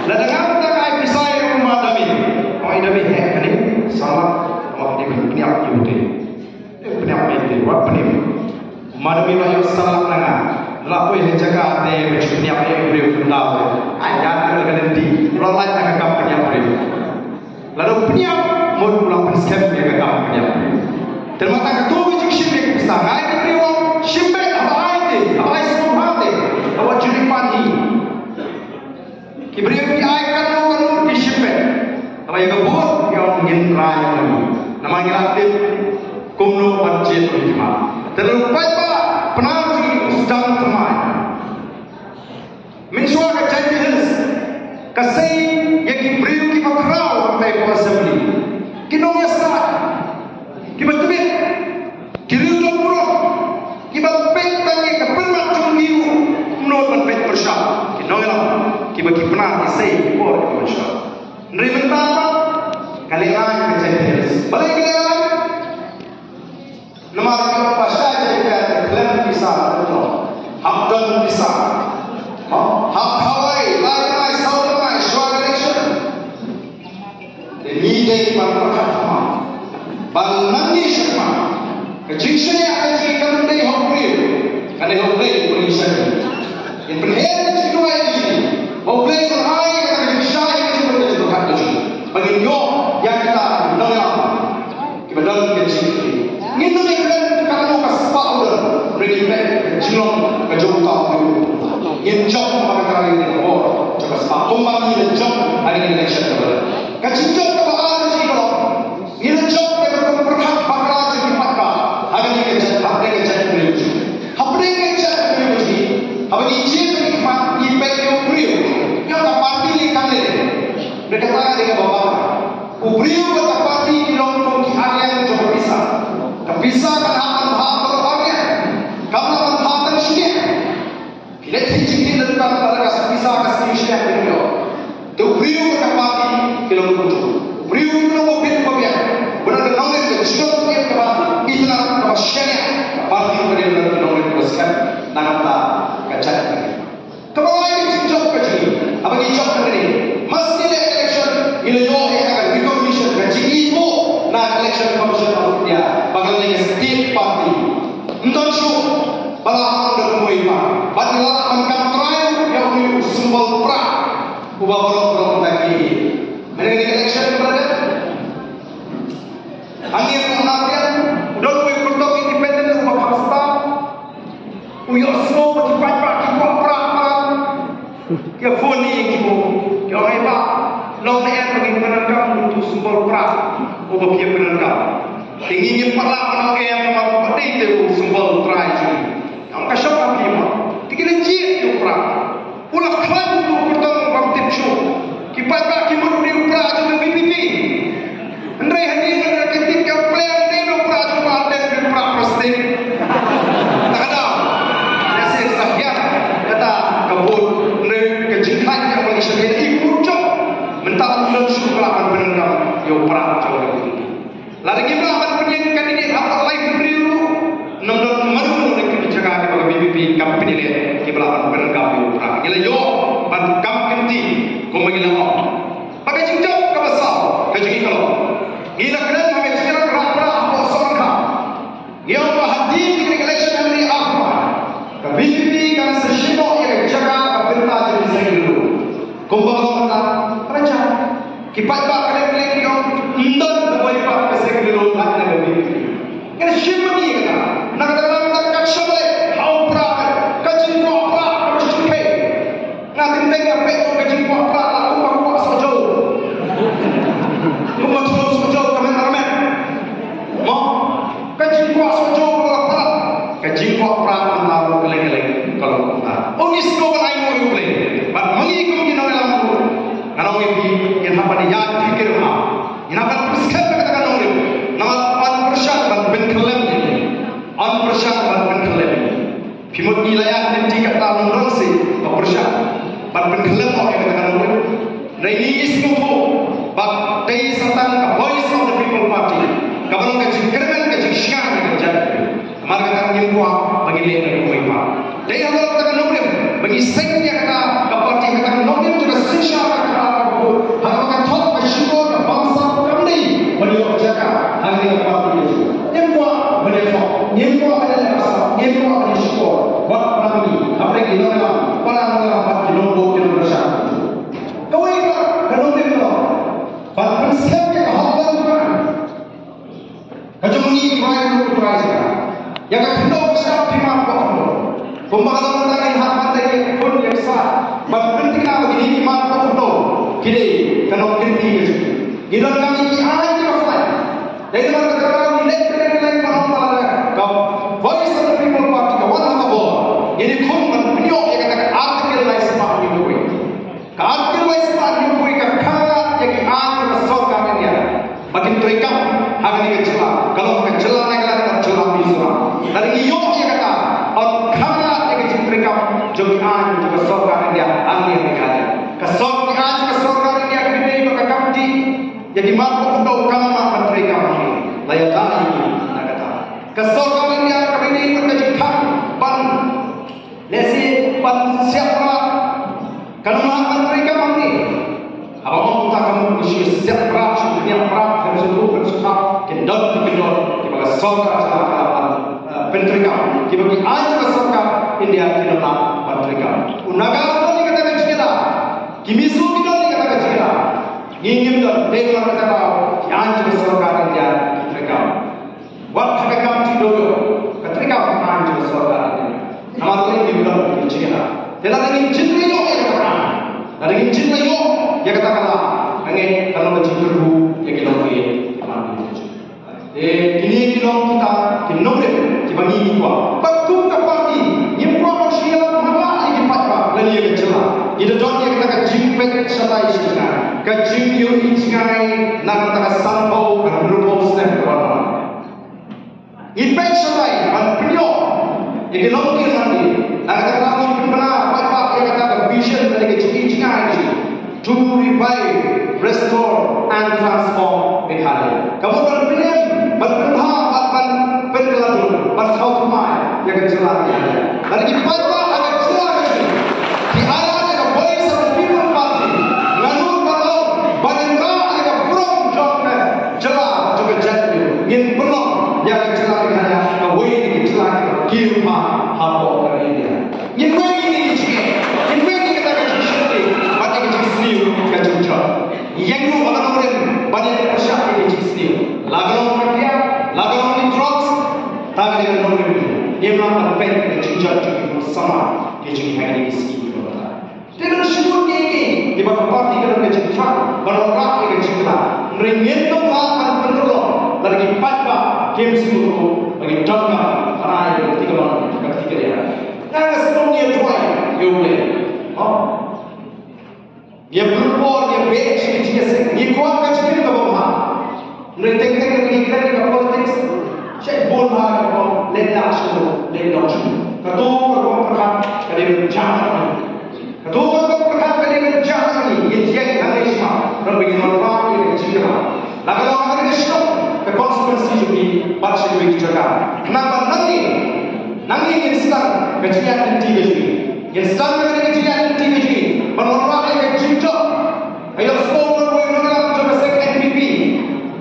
Ladang kita kaya bisa yang rumah dami. Kau dami hek ni salah. Awak ni peniap itu. Peniap itu, awak peniap. Madami bayu salah nanga. Lalu yang jaga ada peniap yang beri undang. Ayat dengan di rolat yang agak peniap beri. Lalu peniap mau pulang scam yang agak peniap. Terima kasih ketua wajib shimbek bisa. Ngai beri orang shimbek apa aja, apa aja semua hati. Awak jadi pani. Kibri yang diaikan orang di shimbek. Apa yang kebut yang ingin raya lagi. Namanya aktif kumno panjat berjumpa. Terlalu banyak penalti sedang teman. Mensuara janjian kasih yang diberi kita kerau sampai assembly. Kita punya start. Kita tubik. Kita jombrok. Kita pentangi ke permacam hiu. Menurut penpet bersama. Kita nolak. Kita pernah disay before bersama. Nerima apa? Kalian janjian. Balik kalian. Nama kita pasal jadi klaim bisa. Hakdan bisa. Hak Hawaii, Lai, South Lai, Shore election. Ini jadi perkara sama. Bal nanti siapa? Kejiksanya akan jika mendai hokri, kerana hokri Indonesia. Yang berhenti kedua ini, hokri berhai kata kejiksanya itu berjadi berkat itu. Bagi yang kita dengar, kita dengar kejiksanya. Ini mereka kalau kasih mereka jelong kejauhan dulu. Yang jauh pada kali ini orang coba sebab kembali yang jauh hari ini election kepada. Kejauhan kepada sih kalau ini jauh kepada berkat bakal jadi pakar. Hari ini kejauhan apa yang kejauhan beliau? Apa yang kejauhan beliau ini? Apa yang kejauhan nikmat impact yang beliau? Yang tak parti ni kami. Mereka tanya dengan bapak. Beliau kata parti di lorong di area yang bisa. Kepisah kan akan hak berbagai. Kamu akan hak tersendiri. Kita cincin dan kalau kasih pisah kasih Indonesia beliau. Tu beliau berkapati kalau begitu. Beliau itu mobil mobil. Benar nongol ke Jepang dia kebab. Itu nak kebab syariah. Parti beliau benar nongol ke Jepang. Nampak kacat lagi. Kebab ini job kerja. Apa ini job kerja? Mesti election. Ini job yang akan recognition kerja itu. Nah election commission of India. Bagai lagi setiap parti. Entah show. Balah anda kumpulan. Batilah angkat trial yang memiliki simbol prak. Ubah borong-borong lagi. Mengenai election berada. Angin penantian. Don't we protect independence of Pakistan. We also motivate kita prak. Kita phone ini kita. Kita hebat. Lawan yang bagi menangkap untuk simbol prak. Ubah dia menangkap. Tingginya prak menangkap yang memang penting itu simbol prak ini. Ang kasih apa dia? Tiga lenci itu prak. Ulah klaim tu bertemu bangkit show. Kipat tak kimur di prak juga BPP. Andai hadir dengan ketik yang plan di prak juga ada di prak presiden. Tak ada. Nasi sahaja kata kabut. Andai kejikan yang Malaysia ini ikut jom. Mentah ulang syukuran penendam yo prak juga BPP. Lalu kita akan penyiapkan ini apa lagi beriru. Nomor maru nak dijaga kepada BPP company le kiblawan penegak yo pra ila yo ban company ko magila mo pakai jinjau ka basa ka jigi kalau ila kena pakai jinjau ra apa sorka yo bahadi di election hari apa ka BPP kan seshimo yang jaga benta jadi sendiri kumbang ta raja kipat ba kena lagi yo ndon boy pa ka sendiri ada BPP kena shimo ni kata nak dalam tak syamai how semua bagi mereka mereka. Dari awal kata Nobel bagi seknya kata parti kata Nobel juga sensya kata aku harapkan top masyarakat bangsa kami beliau jaga hari parti itu. Yang buat beliau, yang buat adalah asal, yang buat adalah syukur. Buat kami apa yang kita lakukan para melawan di Lombok dan bersama. Kau ingat kalau Nobel pada prinsipnya hal bukan. Kau mengingat rakyat berpercaya. Yang kedua besar di mana pembangunan tadi hak pantai pun yang besar. Berpenting apa ini di mana pun kini kalau kini kita kami di alam itu apa? Dari mana kita kami nilai mana kau voice of the people party kau mana kau? Ini pun menunjuk yang kata artikel lain sebab itu kau. Artikel lain sebab itu kau kerana yang alam kesokan dia. Makin terikat hak ini kecewa. Kalau kecewa negara kecewa bisa. Dari iyo yang kata kerana mereka jemaah juga sokan dia ambil mereka kesokan dia kini mereka kamti jadi mampu untuk kamar mereka ini layak lagi nak kata kesokan dia kini mereka jikam pan lesi pan siapa kalau mampu mereka ini apa mau kita kamu mesti siapa sebenarnya berat harus dulu bersuka kendor kita sokan penterikan kita bagi aja kesokan India kita penterikan unaga ni kata kecila kimisu kita ni kata kecila ingin dah dewa kata yang juga sokan India penterikan waktu mereka tidur ketika makan juga sokan nama tu ini kita kecila tidak lagi cinta yo yang kata tidak lagi cinta yo yang kata angin kalau bercinta yang kita beri kini kita kinobel bagi kuat. Betul tak parti? Yang kuat masyarakat mana yang dipakai lagi yang celah. Itu john yang kita jimpet setai sebenarnya. Kajim yo incingai nak kata sambau dan berubah step berapa. Impet setai dan penyo. Ini longkir nanti. Nak kata kamu benar apa yang kata vision dari kecil-kecilan ini. To revive, restore and transform Meghalaya. Kamu berpilihan berkeladu, berkhutbah yang jelas ada. Lagi pada agak jelas di ala ada voice of the people party. Lalu kalau bandingkan ada from John jelas juga jadi. Yang belum yang jelas ada away yang jelas kirma habo dari India. Yang ini kita kecil pada kecil sendiri kecil. Yang itu orang-orang banyak persiapan kecil sendiri. Lagu mereka, lagu drugs. Tak ada yang nombor itu. Dia mahu pen kecil bersama kecil hari ini sini berada. Dia syukur ini. Dia bapa parti kalau kecil kan, berorang kecil lah. Mereka tu makan penolong. Lagi patba game semua bagi dongga orang yang tiga orang ketiga dia. Nggak sebelum dia tuai, dia boleh. Dia berupor, dia beach, dia sih. Dia kuat kecil tu bapa. Mereka tengok kita di politik. Saya boleh lelah semua, lelah semua. Ketua perkan kali berjalan. Ketua perkan kali berjalan ini, yang nanti semua berbagi normal ini cerita. Lalu orang ini semua konsekuensi juga baca lebih jaga. Kenapa nanti instan kejadian TV ini, instan kejadian TV ini, bernormal ini cerita. Ayo semua orang orang coba sekret NPP,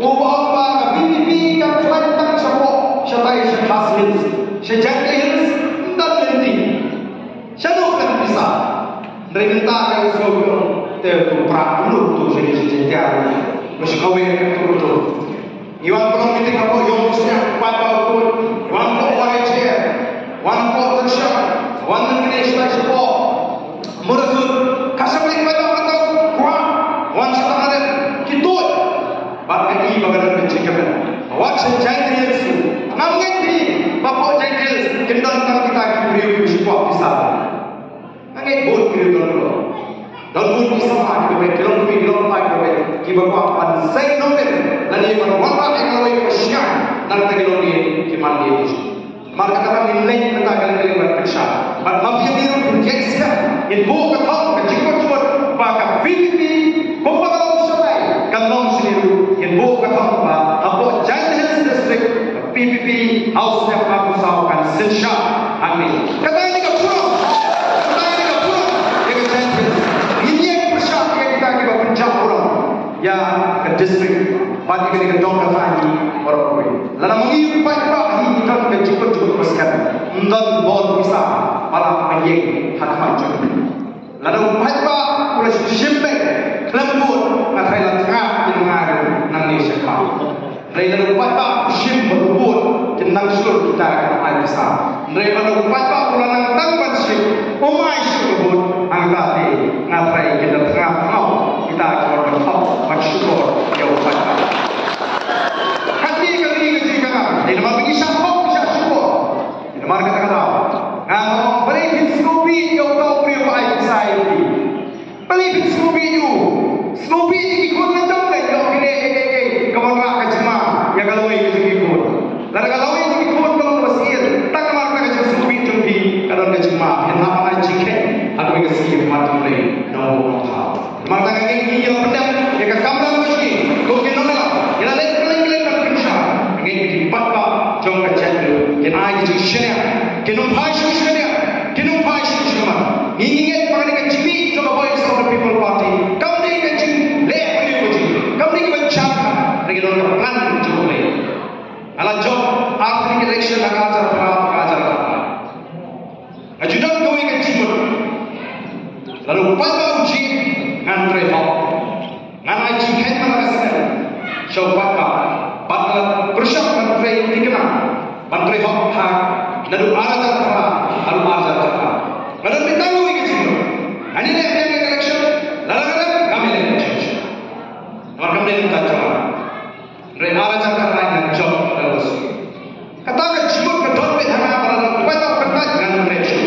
ubah BPP kan flight tak semua. Syaitan syaitan hills, syaitan hills tak berhenti. Syaitan kan bisa. Mereka yang sebelum terperap dulu tu syaitan. Masih kawin tu. Iwan pernah meeting apa? Yang mestinya pada pun. Iwan pun orang chair, Iwan pun tersiap, Iwan mengenai support. Mereka kasih mereka pada kuat. Iwan syaitan ada kitut. Bahkan ini bagaimana mencegahkan. Awak syaitan hills. Namanya ini bapak jengkel kendal kita beri sebuah pisah. Namanya bol beri dulu. Dan bol pisah kita beri kelom kita bawa pansai nomor. Lalu kita bawa ekor yang bersiap. Nanti kita lagi mandi itu. Maka kita nilai kita kali-kali berpisah. Mafia itu berjaya. Ini bukan hal kecil cuma pakai PPP. Pembangunan selesai. Kalau sendiri ini bukan hal apa jangkau district. PPP House of Kabupaten Sensha Angli. Katanya ke pulau, dia kata ini yang persyak kita ke Punjab pulau, ya ke distrik, pati ke dong katanya orang koi. Lalu mengiyu pak ini kan ke cukup paskan, undan bol bisa malah mengiyu hak macam. Lalu pak boleh simpan lembut, nak kaya tengah jenengan nang ni sekali. Lalu pak sim berbut jenang sur kita akan bisa. Lalu pak pulang nang ban sim, umai berbut angkat ngatai kita tengah mau kita akan berhak bersyukur ya pak. Hati kali ini kan, ini nama bagi syukur, syukur. Ini nama kata-kata. Ngam beri Snoopy yang kau beri baik saya ini. Beri Snoopy you. Snoopy ini ikut macam ni. Yang kini kawan rak kecema. Yang kalau ini ikut. Lalu kalau ini ikut kalau masih tak kawan rak kecema Snoopy jumpi kalau kecema. Yang nama lain ciket. Aku ini sikit macam ni. No tahu. Maka ini yang pendam. Yang kamera mesti. Kau kena lah. Yang lain kalian nak periksa. Yang ini patah jom kecil. Yang ai jadi syariah. Kenapa Hashim Syariah? Kenapa Hashim Syariah? Ingin mengenai kecil juga Voice of the People Party. Kamu ni kecil, leh beli kecil. Kamu ni bercakap dengan orang plan juga leh. Alah job after election akan ajar. Ajudan kau ni kecil. Lalu pada uji ngantri hok, nganai ciket mana kesana? Coba pada bersyak ngantri dikenal. Menteri hok hak. Lalu ajar apa? Lalu ajar apa? Lalu kita lalu ini kecil. Ini dia yang election. Lalu kami election. Orang kami ini tak cakap. Mereka ajar apa yang job lalu sih. Kata kecil betul betul hanya lalu kita berkat dengan election.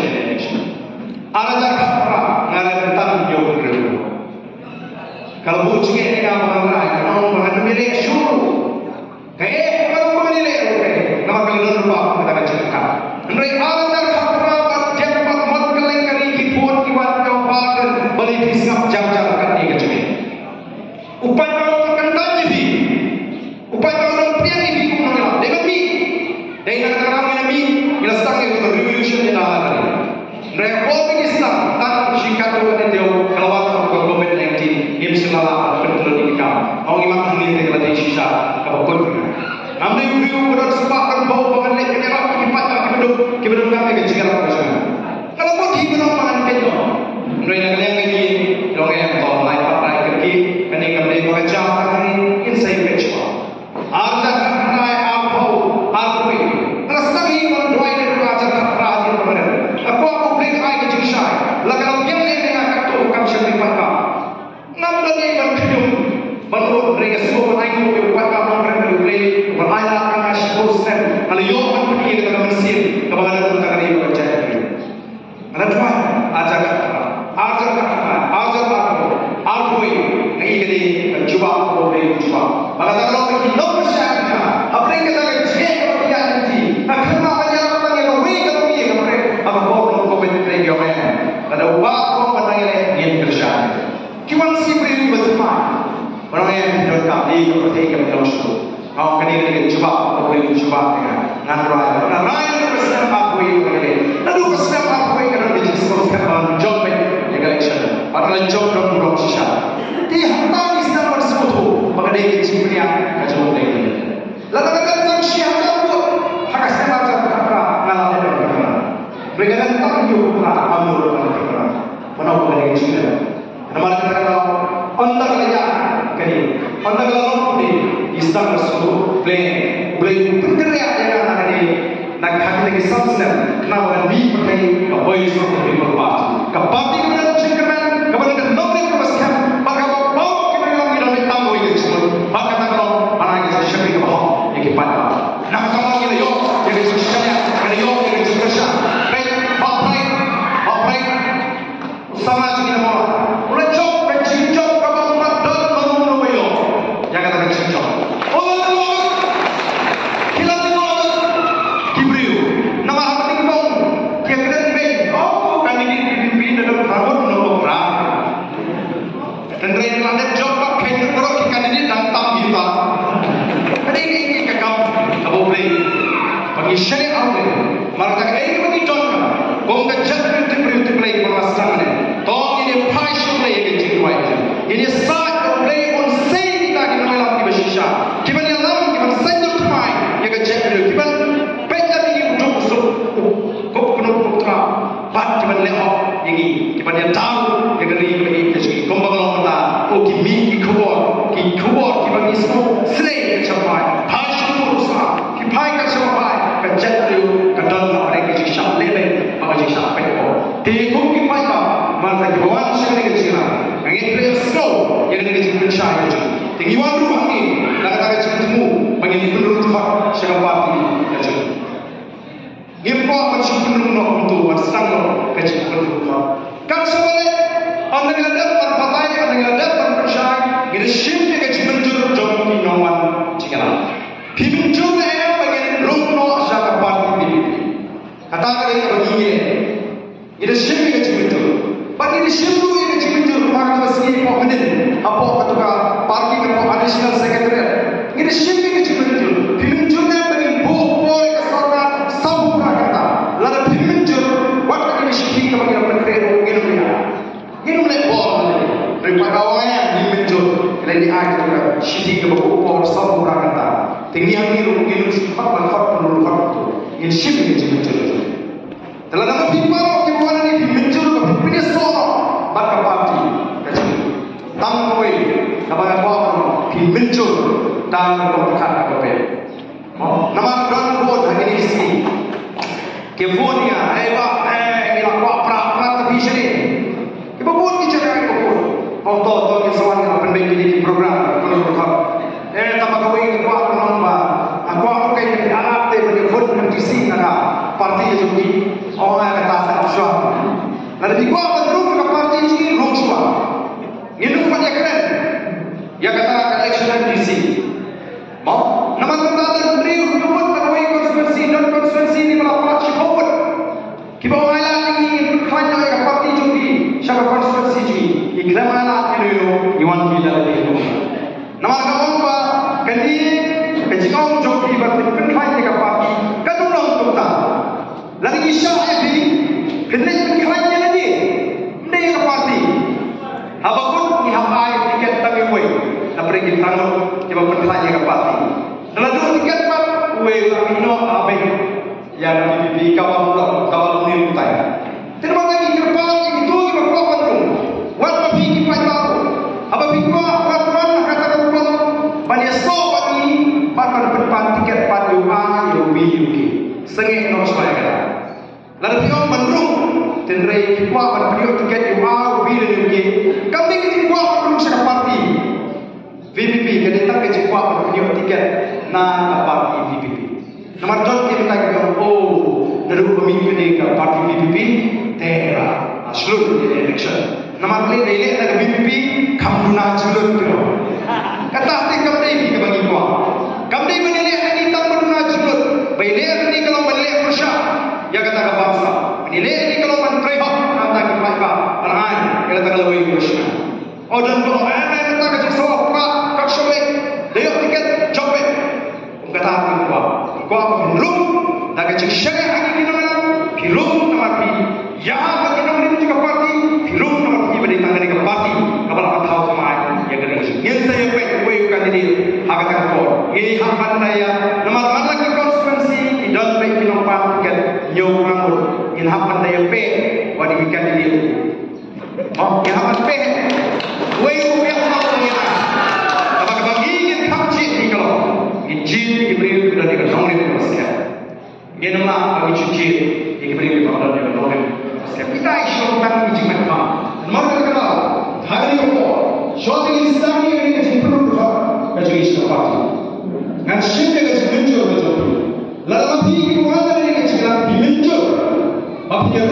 Ajar apa? Ngarai tentang jauh dulu. Kalau bujuk ini kamu orang orang milik syuru. Kayak kalau milik okay. Nama kalian lupa kita kecilkan. Mereka ajar apa berjembat matkeleng kari kipun kiwan kawasan beli pisang jam-jam kati kecil. Upaya orang kental jadi, upaya orang pria ini kumpulan. Dengan mi, dengan orang ini kita sedang itu revolution di dalam. Mereka politik Islam dan syikat orang itu keluar dari COVID-19 ini selalu betul dikam. Orang imam ini tidak ada sisa kabut. Kami beriu bersepakkan bahawa pengenai kenyataan kita kami kecil apa kalau pun hidup orang itu, mereka kalian ini orang yang tahu lain apa kerja, kini kami bekerja kami insai beca. Arja kami apa ini? Terus kami orang dua ini belajar kerja mereka. Aku beri ayat kecil saya. Lalu yang lain yang akan kami sendiri pakai. Namun ini berhidup, menurut mereka semua naik mobil pakai mereka beli berayat kami sebulan. Kalau yo pergi ke dalam Mesir, kepada kita kali bekerja. Kenapa? Ajar aku ini cuba boleh cuba. Maka kalau kita nak bersyaratnya, apa yang kita kerja kalau dia nanti, akan apa yang kita lakukan kalau dia kemarin, apa boleh komen lagi orang. Ada ubah orang pandang yang bersyarat. Kiwan si beri berteman, orang yang berdekat di kepercayaan dalam situ. Kau kini cuba boleh cuba dengan Narai bersenam aku ini. Lalu bersenam aku ini kerana disebutkan job yang election. Padahal job dalam buruk sisa. Dia tak Islam bersebut maka dia kecil punya kacau lagi. Lalu kata siapa pun hak asal macam apa ngalah dan berkata. Mereka tak yuk amul dan berkata. Mana boleh kecil. Nama kata anda kerja kini. Anda kalau ni Islam bersebut boleh bergerak dengan ini nak kaki substance kenapa ni pakai Voice of the People Party kapati kemudian cengkeran kemudian nomor kebaskan maka bawa kita dalam hidup tamu ini semua maka tak kalau anak kita syarikat bahwa yang kita nak sama kita yo yang kita syarikat kita yo yang kita kerja baik sama kita mau mulai job bercinjau kalau tak dan mau yo yang kata bercinjau Nama hati kau, kita kena baik. Oh, kami ini dalam Maka ini bagi contoh, kau jatuh itu play pemasangan ini. Toh ini passion play yang jiwa itu. Ini saat play on say kita kita malam di bersisa. Kita ni alam kita sendiri main. Yang jatuh kita beda ini untuk masuk. Kau penuh putra. Bat kita lewat yang ini. Kita ni tahu yang ini bagi kita. Kau bakal kita. Oh kimi kikuat kita ni semua selai capai. Passion putra. Kita pai capai. Jatuh kadang orang yang cakap lebih, apa cakap peko. Tiada kita macam masa kita bawa sekali ke sini, yang ini slow, yang ini kita percaya je. Tinggiwan rumah ni, nak kata kita temu, bagi ni penuh rumah sekali parti je. Ini macam penuh nak untuk senang kerja penuh rumah. Kan sebalik, anda yang dapat patai, anda yang dapat percaya, kita siapa kerja menjur jom ni nawan cakap. Pimenjur ni bagi rumah sekali parti ni. Katakan ini begini, ini siapa yang cimentur? Bagi ini siapa yang cimentur? Maka masih apa benda? Apa ketua parti ketua additional secretary? Ini siapa yang cimentur? Pimenjurnya bagi buku keseluruhan sempurna kata. Lalu pimenjur, waktu ini siapa yang bagi perkara ini dia? Ini mulai bol, daripada awal yang pimenjur, kalau ini ada juga siapa yang buku sempurna kata. Tinggi yang ini mungkin sifat manfaat penuluhan itu. Ini siapa yang cimentur? Telah nama pimpin kipuan ini muncul ke pimpin semua maka parti kecil tangkoi nama apa muncul dan berkat apa nama dan buat hari ini sini kipuannya bila kuat pra tapi sini kipuan kita cakap kipuan auto kesuan yang penting di program penuluhan tambah kau ini kuat menambah aku kayak anak teh pun mendisi nak parti jadi orang yang kata suah. Lalu dibuat berdua ke parti ini long suah. Ini bukan yang keren. Yang kata election DC. Mau nama tentang beliau membuat kawai konstitusi dan konstitusi ini melakukan cipawat. Kita orang ini berkanya ke parti jadi siapa konstitusi ini. Iklan mana ini Iwan Bila ini. Nama kawan apa? Kendi kejikau jadi berkanya ke parti. Kedua kita. Lagi Isya ini, kena kerana lagi, dia ke parti. Apapun ni hamai tiket tapi we, nak pergi tanggung, kita berkelanya ke parti. Dalam dua tiket pun, we ino abe yang di kawal ni utai. Terima kasih kerana itu kita berapa tu, wat pergi kita tahu. Apa kita wat mana kata kita, banyak sobat ni, bahkan berpan tiket pada UB. Sengih no semua. Lalu dia menurut tentera kuat pada beliau tiket UB dan UK. Kami kita kuat belum sekali parti VPP. Jadi tak kita kuat pada beliau tiket na parti VPP. Nomor dua kita kata naruh pemimpin di parti VPP tera seluruh election. Nomor tiga dia ada VPP kamduna seluruh. Kata kami kita bagi kuat. Kami menilai ini tak kamduna seluruh. Menilai ini kalau menilai persya. Ya kata ke bangsa. Menilai ini kalau menteri hak kata ke mereka. Peran yang kata kalau ini persya. Dan kalau kata ke sesuatu pak kak syawek dia tiket jawab. Kata aku kuat. Kuat belum. Dan kecik syariah lagi kita mana? Belum tapi ya bagi nama ini juga parti. Belum tapi beri tangan ke parti. Kalau kita tahu kemana yang kena. Yang saya bukan ini. Agak takut. Ini hak pandai. Nama lagi konstitusi dan baik nomor tiket nyok rambut. Ini hak pandai pe. Wadi ikan ini. Yang hak pe. Wei yang tahu ni. Apakah bagi yang kamcit ni kalau injil diberi kepada dia nomor sekian. Ini nama bagi cuci diberi kepada dia nomor sekian. Kita isu tentang injil mereka. Maka kalau hari ini suatu Islam ini diperlukan bagi Islam. Dan siapa yang muncul betul. Lalu kita ada yang kita muncul. Apa yang